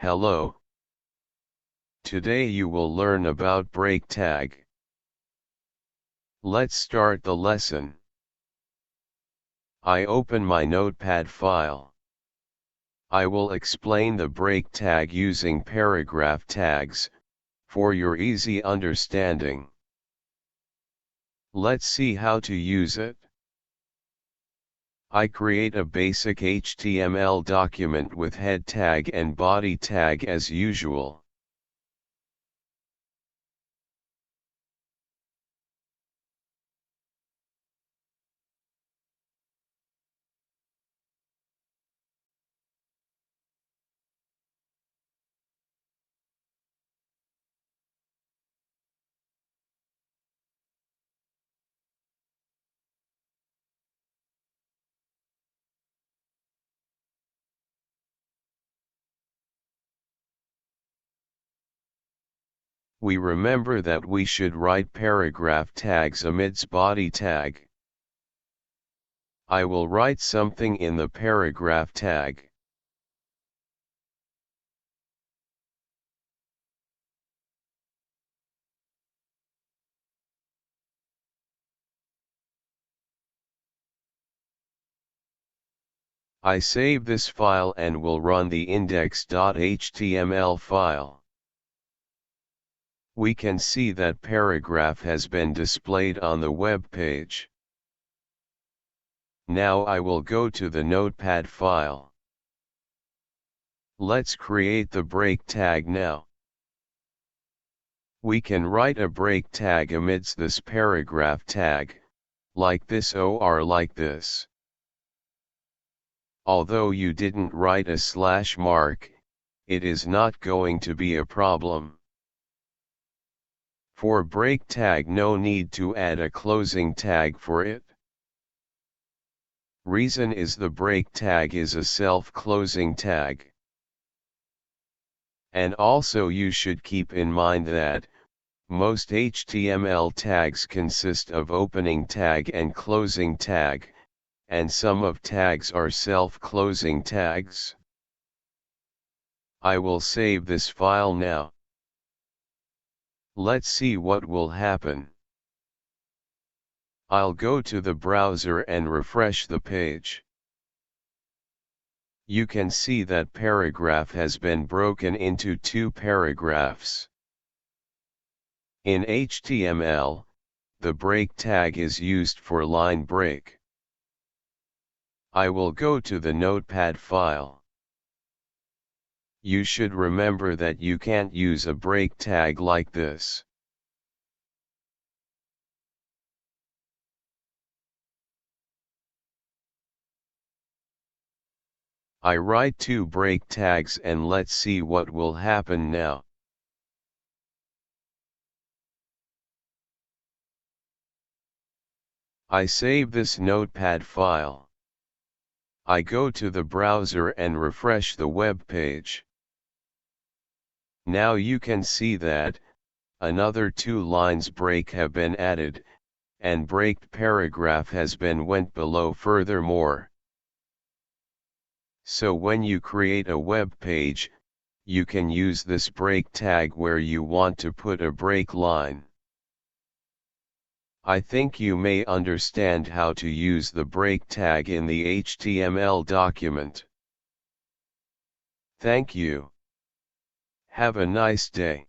Hello. Today you will learn about break tag. Let's start the lesson. I open my notepad file. I will explain the break tag using paragraph tags, for your easy understanding. Let's see how to use it. I create a basic HTML document with head tag and body tag as usual. We remember that we should write paragraph tags amidst body tag. I will write something in the paragraph tag. I save this file and will run the index.html file. We can see that paragraph has been displayed on the web page. Now I will go to the notepad file. Let's create the break tag now. We can write a break tag amidst this paragraph tag, like this or like this. Although you didn't write a slash mark, it is not going to be a problem. For break tag, no need to add a closing tag for it. Reason is the break tag is a self-closing tag. And also you should keep in mind that most HTML tags consist of opening tag and closing tag, and some of tags are self-closing tags. I will save this file now. Let's see what will happen. I'll go to the browser and refresh the page. You can see that paragraph has been broken into two paragraphs. In HTML, the break tag is used for line break. I will go to the notepad file. You should remember that you can't use a break tag like this. I write two break tags and let's see what will happen now. I save this notepad file. I go to the browser and refresh the web page. Now you can see that another two lines break have been added, and breaked paragraph has been went below furthermore. So when you create a web page, you can use this break tag where you want to put a break line. I think you may understand how to use the break tag in the HTML document. Thank you. Have a nice day.